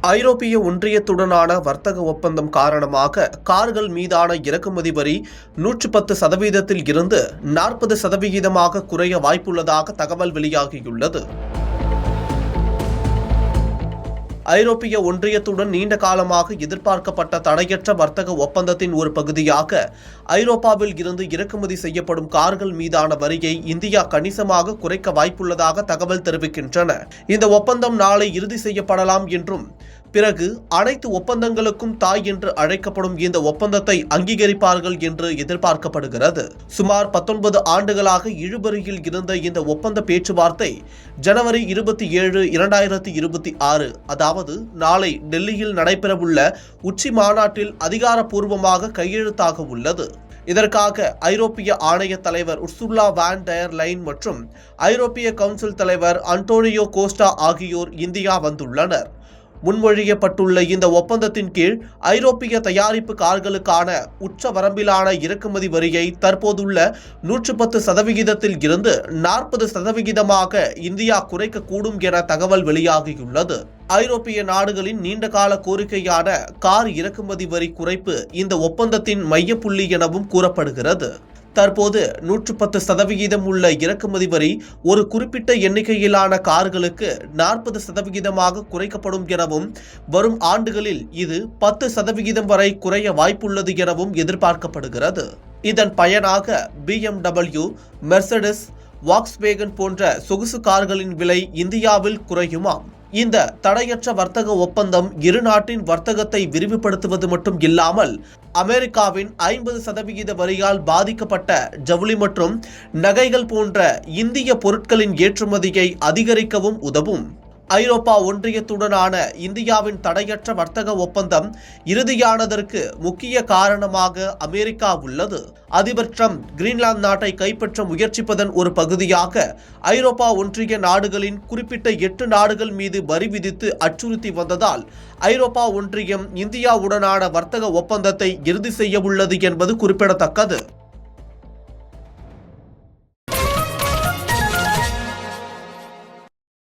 ஐரோப்பிய ஒன்றியத்துடனான வர்த்தக ஒப்பந்தம் காரணமாக கார்கள் மீதான இறக்குமதி வரி 110% இருந்து 40% குறைய வாய்ப்புள்ளதாக தகவல் வெளியாகியுள்ளது. ஐரோப்பிய ஒன்றியத்துடன் நீண்ட காலமாக எதிர்பார்க்கப்பட்ட தடையற்ற வர்த்தக ஒப்பந்தத்தின் ஒரு பகுதியாக ஐரோப்பாவில் இருந்து இறக்குமதி செய்யப்படும் கார்கள் மீதான வரியை இந்தியா கணிசமாக குறைக்க வாய்ப்புள்ளதாக தகவல் தெரிவிக்கின்றன. இந்த ஒப்பந்தம் நாளை இறுதி செய்யப்படலாம் என்றும் பிறகு அனைத்து ஒப்பந்தங்களுக்கும் தாய் என்று அழைக்கப்படும் இந்த ஒப்பந்தத்தை அங்கீகரிப்பார்கள் என்று எதிர்பார்க்கப்படுகிறது. சுமார் 19 ஆண்டுகளாக இழுபறியில் இருந்த இந்த ஒப்பந்த பேச்சுவார்த்தை ஜனவரி 27, 2026 அதாவது நாளை டெல்லியில் நடைபெறவுள்ள உச்சி மாநாட்டில் அதிகாரப்பூர்வமாக கையெழுத்தாக உள்ளது. இதற்காக ஐரோப்பிய ஆணைய தலைவர் உர்சுலா வான் டயர் லைன் மற்றும் ஐரோப்பிய கவுன்சில் தலைவர் அன்டோனியோ கோஸ்டா ஆகியோர் இந்தியா வந்துள்ளனர். முன்மொழியப்பட்டுள்ள இந்த ஒப்பந்தத்தின் கீழ் ஐரோப்பிய தயாரிப்பு கார்களுக்கான உச்ச வரம்பிலான இறக்குமதி வரியை தற்போதுள்ள 110% இருந்து 40% இந்தியா குறைக்கக்கூடும் என தகவல் வெளியாகியுள்ளது. ஐரோப்பிய நாடுகளின் நீண்டகால கோரிக்கையான கார் இறக்குமதி வரி குறைப்பு இந்த ஒப்பந்தத்தின் மையப்புள்ளி எனவும் கூறப்படுகிறது. தற்போது 110% உள்ள இறக்குமதி வரி ஒரு குறிப்பிட்ட எண்ணிக்கையிலான கார்களுக்கு 40% குறைக்கப்படும் எனவும் வரும் ஆண்டுகளில் இது 10% வரை குறைய வாய்ப்புள்ளது எனவும் எதிர்பார்க்கப்படுகிறது. இதன் பயனாக BMW, மெர்சடிஸ், வாக்ஸ்வேகன் போன்ற சொகுசு கார்களின் விலை இந்தியாவில் குறையுமாம். இந்த தடையற்ற வர்த்தக ஒப்பந்தம் இரு நாட்டின் வர்த்தகத்தை விரிவுபடுத்துவது மட்டும் இல்லாமல் அமெரிக்காவின் 50% வரியால் பாதிக்கப்பட்ட ஜவுளி மற்றும் நகைகள் போன்ற இந்திய பொருட்களின் ஏற்றுமதியை அதிகரிக்கவும் உதவும். ஐரோப்பா ஒன்றியத்துடனான இந்தியாவின் தடையற்ற வர்த்தக ஒப்பந்தம் இறுதியானதற்கு முக்கிய காரணமாக அமெரிக்கா உள்ளது. அதிபர் ட்ரம்ப் கிரீன்லாந்து நாட்டை கைப்பற்ற முயற்சிப்பதன் ஒரு பகுதியாக ஐரோப்பா ஒன்றிய நாடுகளின் குறிப்பிட்ட 8 நாடுகள் மீது வரி விதித்து அச்சுறுத்தி வந்ததால் ஐரோப்பா ஒன்றியம் இந்தியாவுடனான வர்த்தக ஒப்பந்தத்தை இறுதி செய்ய உள்ளது என்பது குறிப்பிடத்தக்கது.